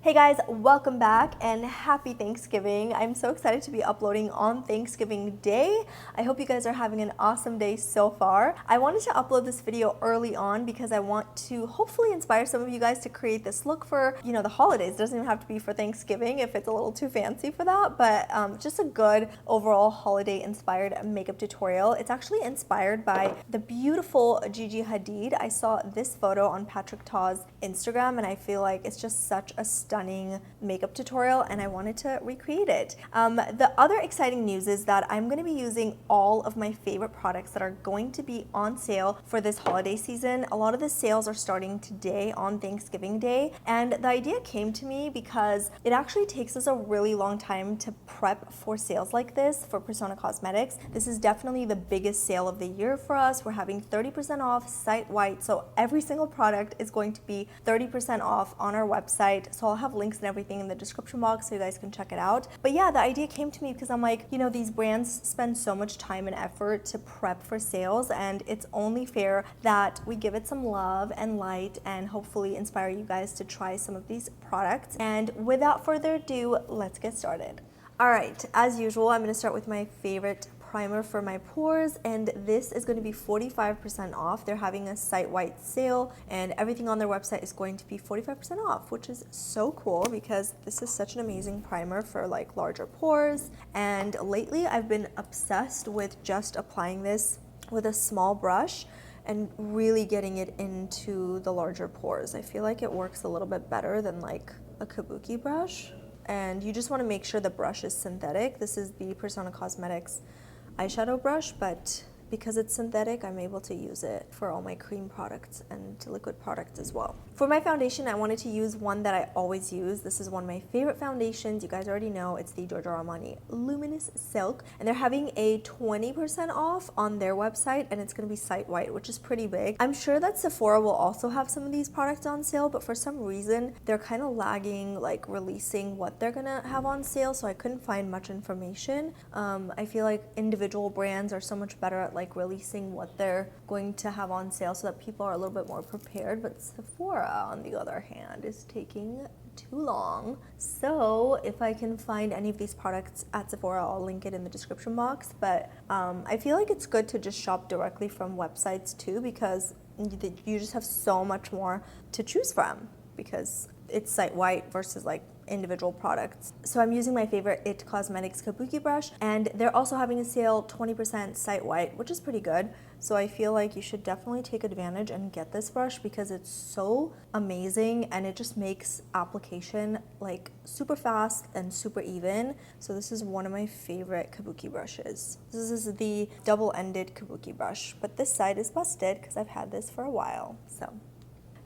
Hey guys, welcome back and happy Thanksgiving. I'm so excited to be uploading on Thanksgiving Day. I hope you guys are having an awesome day so far. I wanted to upload this video early on because I want to hopefully inspire some of you guys to create this look for, the holidays. It doesn't even have to be for Thanksgiving if it's a little too fancy for that, but just a good overall holiday inspired makeup tutorial. It's actually inspired by the beautiful Gigi Hadid. I saw this photo on Patrick Ta's Instagram and I feel like it's just such a stunning makeup tutorial and I wanted to recreate it. The other exciting news is that I'm going to be using all of my favorite products that are going to be on sale for this holiday season. A lot of the sales are starting today on Thanksgiving Day, and the idea came to me because it actually takes us a really long time to prep for sales like this for Persona Cosmetics. This is definitely the biggest sale of the year for us. We're having 30% off site-wide, so every single product is going to be 30% off on our website. So I'll have links and everything in the description box so you guys can check it out. But yeah, the idea came to me because I'm like, these brands spend so much time and effort to prep for sales, and it's only fair that we give it some love and light and hopefully inspire you guys to try some of these products. And without further ado, let's get started. All right, as usual, I'm going to start with my favorite primer for my pores, and this is going to be 45% off. They're having a site-wide sale and everything on their website is going to be 45% off, which is so cool because this is such an amazing primer for like larger pores. And lately I've been obsessed with just applying this with a small brush and really getting it into the larger pores. I feel like it works a little bit better than like a kabuki brush. And you just want to make sure the brush is synthetic. This is the Persona Cosmetics eyeshadow brush, but because it's synthetic, I'm able to use it for all my cream products and liquid products as well. For my foundation, I wanted to use one that I always use. This is one of my favorite foundations. You guys already know it's the Giorgio Armani Luminous Silk, and they're having a 20% off on their website, and it's going to be site-wide, which is pretty big. I'm sure that Sephora will also have some of these products on sale, but for some reason, they're kind of lagging, like releasing what they're going to have on sale, so I couldn't find much information. I feel like individual brands are so much better at like releasing what they're going to have on sale so that people are a little bit more prepared, but Sephora on the other hand is taking too long. So if I can find any of these products at Sephora, I'll link it in the description box, but I feel like it's good to just shop directly from websites too, because you just have so much more to choose from because it's site-wide versus like individual products. So I'm using my favorite IT Cosmetics Kabuki brush, and they're also having a sale 20% site-wide, which is pretty good. So I feel like you should definitely take advantage and get this brush because it's so amazing and it just makes application like super fast and super even. So this is one of my favorite Kabuki brushes. This is the double-ended Kabuki brush, but this side is busted because I've had this for a while.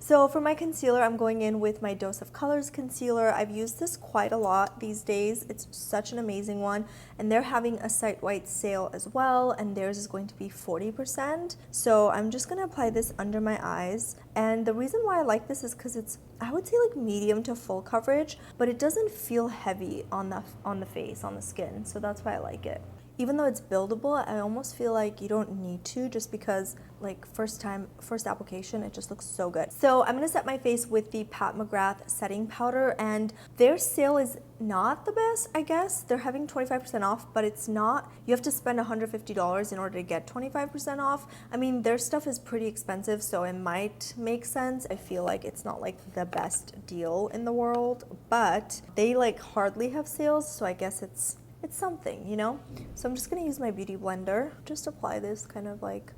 So for my concealer, I'm going in with my Dose of Colors concealer. I've used this quite a lot these days. It's such an amazing one, and they're having a site-wide sale as well, and theirs is going to be 40%. So I'm just going to apply this under my eyes, and the reason why I like this is because it's, I would say, like medium to full coverage, but it doesn't feel heavy on the face, on the skin, so that's why I like it. Even though it's buildable, I almost feel like you don't need to, just because like first application, it just looks so good. So I'm gonna set my face with the Pat McGrath setting powder, and their sale is not the best, I guess. They're having 25% off, but it's not, you have to spend $150 in order to get 25% off. I mean, their stuff is pretty expensive, so it might make sense. I feel like it's not like the best deal in the world, but they like hardly have sales, so I guess it's something, So I'm just going to use my beauty blender, just apply this kind of like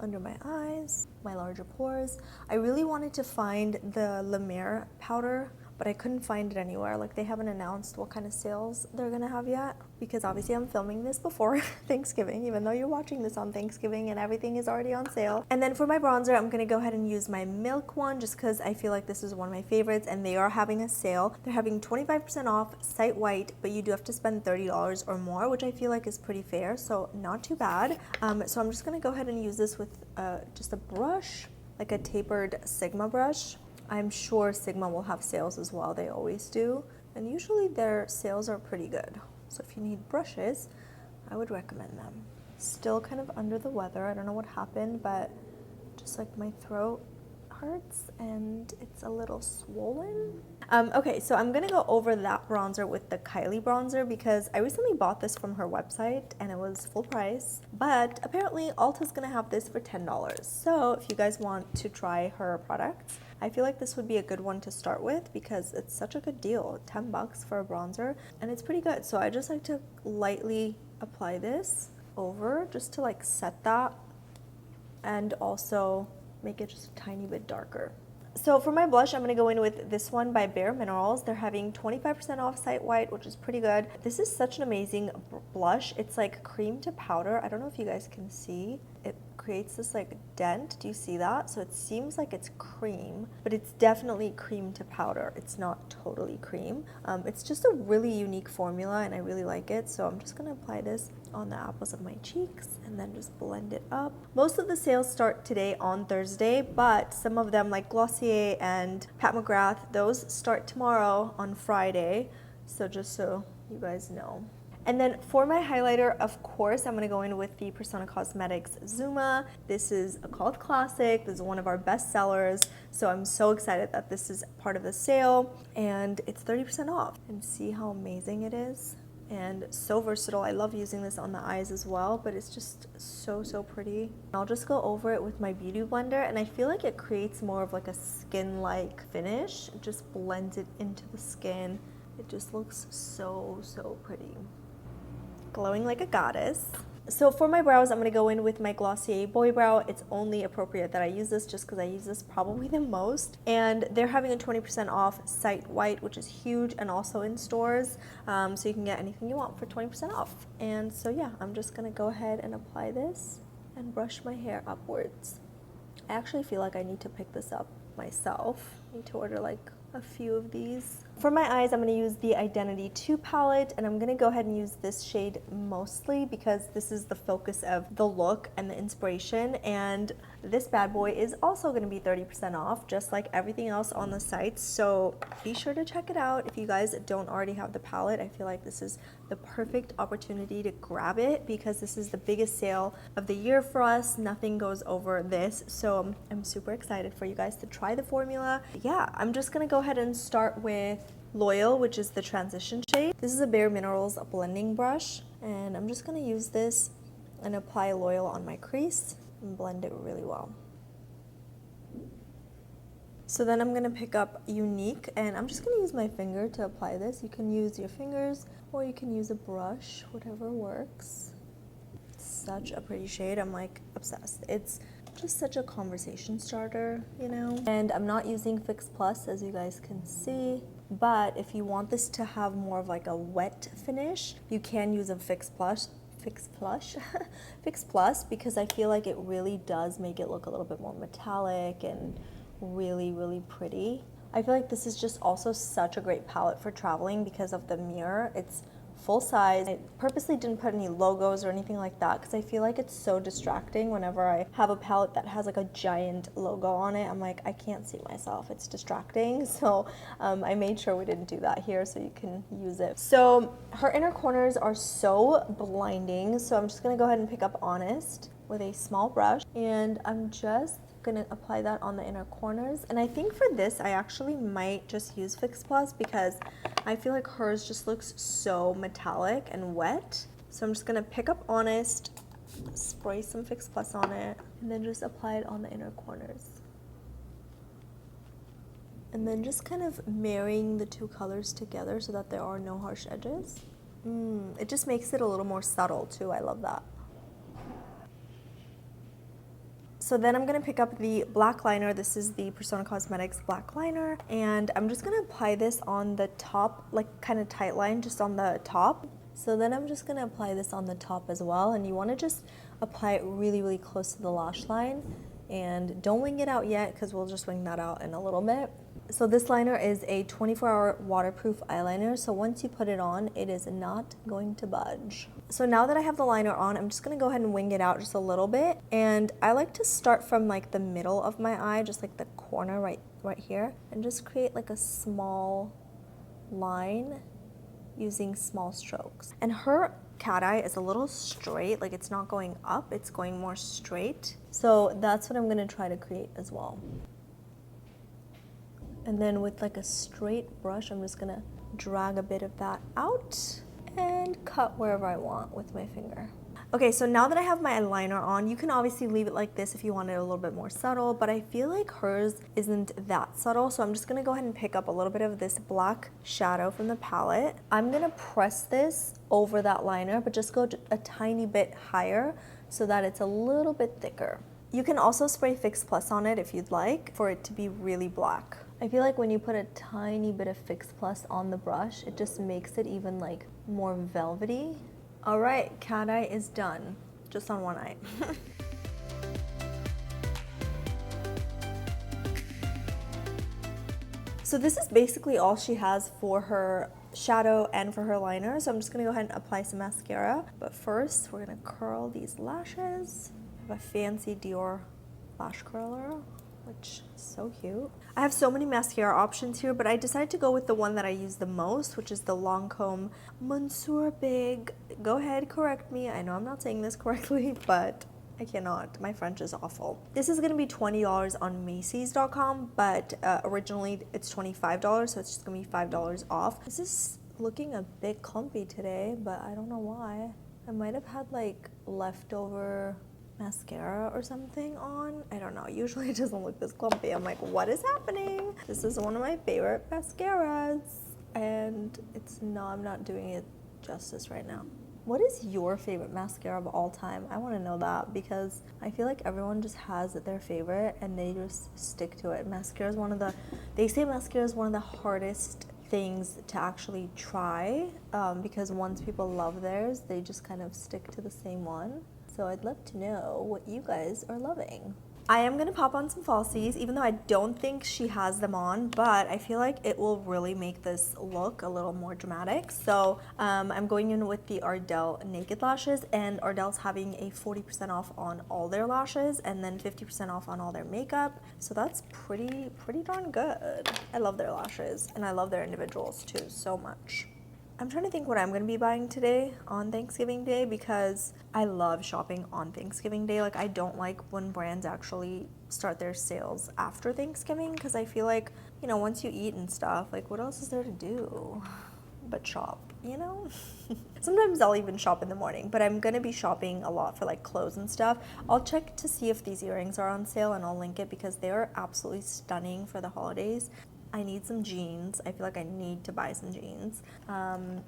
under my eyes, my larger pores. I really wanted to find the La Mer powder, but I couldn't find it anywhere. Like, they haven't announced what kind of sales they're gonna have yet, because obviously I'm filming this before Thanksgiving, even though you're watching this on Thanksgiving and everything is already on sale. And then for my bronzer, I'm gonna go ahead and use my Milk one, just because I feel like this is one of my favorites, and they are having a sale. They're having 25% off site-wide, but you do have to spend $30 or more, which I feel like is pretty fair, so not too bad. So I'm just gonna go ahead and use this with just a brush, like a tapered Sigma brush. I'm sure Sigma will have sales as well, they always do, and usually their sales are pretty good. So if you need brushes, I would recommend them. Still kind of under the weather, I don't know what happened, but just like my throat hurts and it's a little swollen. Okay, so I'm gonna go over that bronzer with the Kylie bronzer because I recently bought this from her website and it was full price, but apparently Ulta's gonna have this for $10. So if you guys want to try her products, I feel like this would be a good one to start with because it's such a good deal, 10 bucks for a bronzer, and it's pretty good. So I just like to lightly apply this over just to like set that and also make it just a tiny bit darker. So for my blush, I'm going to go in with this one by Bare Minerals. They're having 25% off site-wide, which is pretty good. This is such an amazing blush. It's like cream to powder. I don't know if you guys can see. It creates this like dent. Do you see that? So it seems like it's cream, but it's definitely cream to powder. It's not totally cream. It's just a really unique formula and I really like it. So I'm just going to apply this on the apples of my cheeks and then just blend it up. Most of the sales start today on Thursday, but some of them like Glossier and Pat McGrath, those start tomorrow on Friday. So just so you guys know. And then for my highlighter, of course, I'm going to go in with the Persona Cosmetics Zuma. This is a cult classic. This is one of our best sellers. So I'm so excited that this is part of the sale and it's 30% off. And see how amazing it is. And so versatile. I love using this on the eyes as well, but it's just so pretty. I'll just go over it with my beauty blender and I feel like it creates more of like a skin-like finish. It just blends it into the skin. It just looks so pretty. Glowing like a goddess. So for my brows, I'm going to go in with my Glossier Boy Brow. It's only appropriate that I use this just because I use this probably the most. And they're having a 20% off site-wide, which is huge, and also in stores. So you can get anything you want for 20% off. And so yeah, I'm just going to go ahead and apply this and brush my hair upwards. I actually feel like I need to pick this up myself. I need to order like a few of these. For my eyes, I'm going to use the Identity 2 palette, and I'm going to go ahead and use this shade mostly because this is the focus of the look and the inspiration, and this bad boy is also going to be 30% off, just like everything else on the site, so be sure to check it out. If you guys don't already have the palette, I feel like this is the perfect opportunity to grab it because this is the biggest sale of the year for us. Nothing goes over this, so I'm super excited for you guys to try the formula. Yeah, I'm just going to go ahead and start with Loyal, which is the transition shade. This is a Bare Minerals blending brush, and I'm just going to use this and apply Loyal on my crease and blend it really well. So then I'm going to pick up Unique, and I'm just going to use my finger to apply this. You can use your fingers or you can use a brush, whatever works. Such a pretty shade. I'm like obsessed. It's just such a conversation starter, you know. And I'm not using Fix Plus, as you guys can see. But if you want this to have more of like a wet finish, you can use a Fix Plus because I feel like it really does make it look a little bit more metallic and really pretty. I feel like this is just also such a great palette for traveling because of the mirror. It's full size. I purposely didn't put any logos or anything like that because I feel like it's so distracting whenever I have a palette that has like a giant logo on it. I'm like, I can't see myself, it's distracting. So I made sure we didn't do that here so you can use it. So her inner corners are so blinding, so I'm just gonna go ahead and pick up Honest with a small brush, and I'm just gonna apply that on the inner corners. And I think for this I actually might just use Fix Plus because I feel like hers just looks so metallic and wet. So I'm just gonna pick up Honest, spray some Fix Plus on it, and then just apply it on the inner corners. And then just kind of marrying the two colors together so that there are no harsh edges. It just makes it a little more subtle too. I love that. So then I'm going to pick up the black liner. This is the Persona Cosmetics black liner, and I'm just going to apply this on the top, like kind of tight line, just on the top. So then I'm just going to apply this on the top as well, and you want to just apply it really close to the lash line, and don't wing it out yet because we'll just wing that out in a little bit. So this liner is a 24-hour waterproof eyeliner, so once you put it on, it is not going to budge. So now that I have the liner on, I'm just going to go ahead and wing it out just a little bit, and I like to start from like the middle of my eye, just like the corner right here, and just create like a small line using small strokes. And her cat eye is a little straight, like it's not going up, it's going more straight. So that's what I'm going to try to create as well. And then with like a straight brush, I'm just gonna drag a bit of that out and cut wherever I want with my finger. Okay, so now that I have my eyeliner on, you can obviously leave it like this if you want it a little bit more subtle, but I feel like hers isn't that subtle, so I'm just gonna go ahead and pick up a little bit of this black shadow from the palette. I'm gonna press this over that liner, but just go a tiny bit higher so that it's a little bit thicker. You can also spray Fix Plus on it if you'd like, for it to be really black. I feel like when you put a tiny bit of Fix Plus on the brush, it just makes it even like more velvety. All right, cat eye is done, just on one eye. So this is basically all she has for her shadow and for her liner. So I'm just gonna go ahead and apply some mascara. But first, we're gonna curl these lashes. I have a fancy Dior lash curler, which is so cute. I have so many mascara options here, but I decided to go with the one that I use the most, which is the Lancome Monsieur Big. Go ahead, correct me. I know I'm not saying this correctly, but I cannot. My French is awful. This is gonna be $20 on Macy's.com, but originally it's $25, so it's just gonna be $5 off. This is looking a bit clumpy today, but I don't know why. I might have had like leftover mascara or something on. I don't know. Usually it doesn't look this clumpy. I'm like, what is happening? This is one of my favorite mascaras, and I'm not doing it justice right now. What is your favorite mascara of all time? I want to know that, because I feel like everyone just has their favorite and they just stick to it. They say mascara is one of the hardest things to actually try, because once people love theirs, they just kind of stick to the same one. So I'd love to know what you guys are loving. I am gonna pop on some falsies, even though I don't think she has them on, but I feel like it will really make this look a little more dramatic. So I'm going in with the Ardell Naked Lashes, and Ardell's having a 40% off on all their lashes and then 50% off on all their makeup. So that's pretty darn good. I love their lashes, and I love their individuals too so much. I'm trying to think what I'm going to be buying today on Thanksgiving Day, because I love shopping on Thanksgiving Day. Like, I don't like when brands actually start their sales after Thanksgiving, because I feel like, you know, once you eat and stuff, like, what else is there to do but shop, you know? Sometimes I'll even shop in the morning, but I'm going to be shopping a lot for like clothes and stuff. I'll check to see if these earrings are on sale, and I'll link it because they are absolutely stunning for the holidays. I need some jeans. I feel like I need to buy some jeans.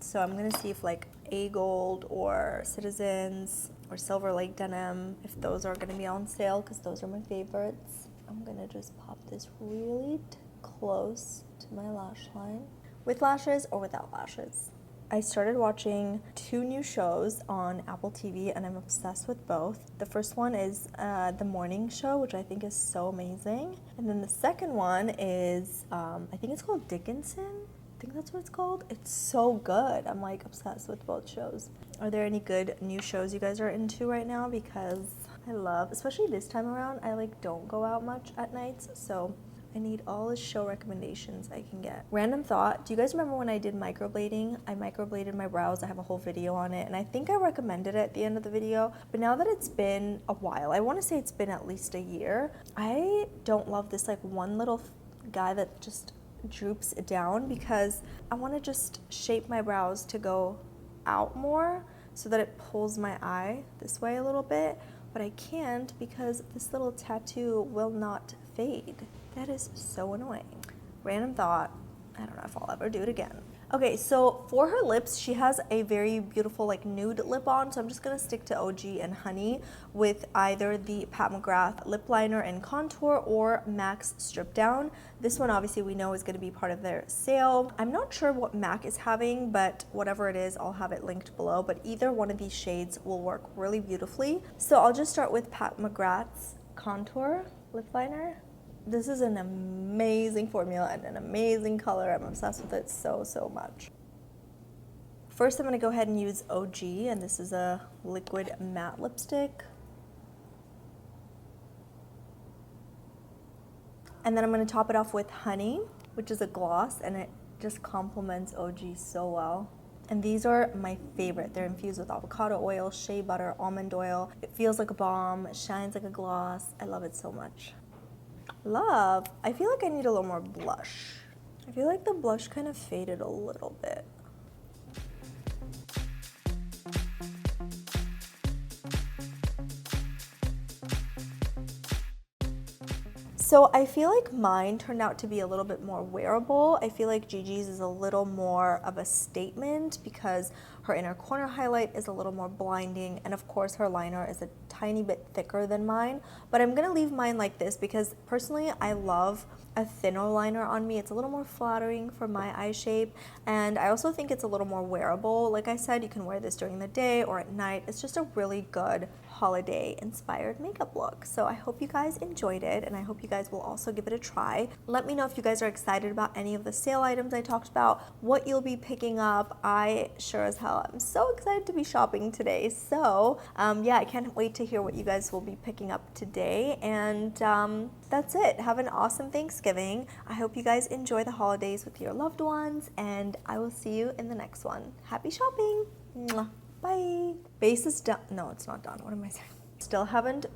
So I'm gonna see if like A Gold or Citizens or Silver Lake Denim, if those are gonna be on sale, because those are my favorites. I'm gonna just pop this really close to my lash line, with lashes or without lashes. I started watching 2 new shows on Apple TV, and I'm obsessed with both. The first one is The Morning Show, which I think is so amazing. And then the second one is, I think it's called Dickinson. I think that's what it's called. It's so good. I'm like obsessed with both shows. Are there any good new shows you guys are into right now? Because I love, especially this time around, I like don't go out much at nights, so I need all the show recommendations I can get. Random thought, do you guys remember when I did microblading? I microbladed my brows. I have a whole video on it, and I think I recommended it at the end of the video, but now that it's been a while, I want to say it's been at least a year, I don't love this like one little guy that just droops down, because I want to just shape my brows to go out more so that it pulls my eye this way a little bit, but I can't because this little tattoo will not fade. That is so annoying. Random thought. I don't know if I'll ever do it again. Okay, so for her lips, she has a very beautiful like nude lip on, so I'm just gonna stick to OG and Honey with either the Pat McGrath lip liner and contour or MAC's Strip Down. This one obviously we know is gonna be part of their sale. I'm not sure what MAC is having, but whatever it is, I'll have it linked below, but either one of these shades will work really beautifully. So I'll just start with Pat McGrath's contour lip liner. This is an amazing formula and an amazing color. I'm obsessed with it so much. First, I'm going to go ahead and use OG, and this is a liquid matte lipstick. And then I'm going to top it off with Honey, which is a gloss, and it just complements OG so well. And these are my favorite. They're infused with avocado oil, shea butter, almond oil. It feels like a balm, shines like a gloss. I love it so much. Love. I feel like I need a little more blush. I feel like the blush kind of faded a little bit. So I feel like mine turned out to be a little bit more wearable. I feel like Gigi's is a little more of a statement because her inner corner highlight is a little more blinding, and of course her liner is a tiny bit thicker than mine. But I'm gonna leave mine like this because personally I love a thinner liner on me. It's a little more flattering for my eye shape, and I also think it's a little more wearable. Like I said, you can wear this during the day or at night. It's just a really good holiday inspired makeup look. So I hope you guys enjoyed it, and I hope you guys will also give it a try. Let me know if you guys are excited about any of the sale items I talked about, what you'll be picking up. I sure as hell am so excited to be shopping today. So yeah, I can't wait to hear what you guys will be picking up today. And that's it. Have an awesome Thanksgiving. I hope you guys enjoy the holidays with your loved ones, and I will see you in the next one. Happy shopping. Mwah. Bye. Base is done. No, it's not done. What am I saying? Still haven't.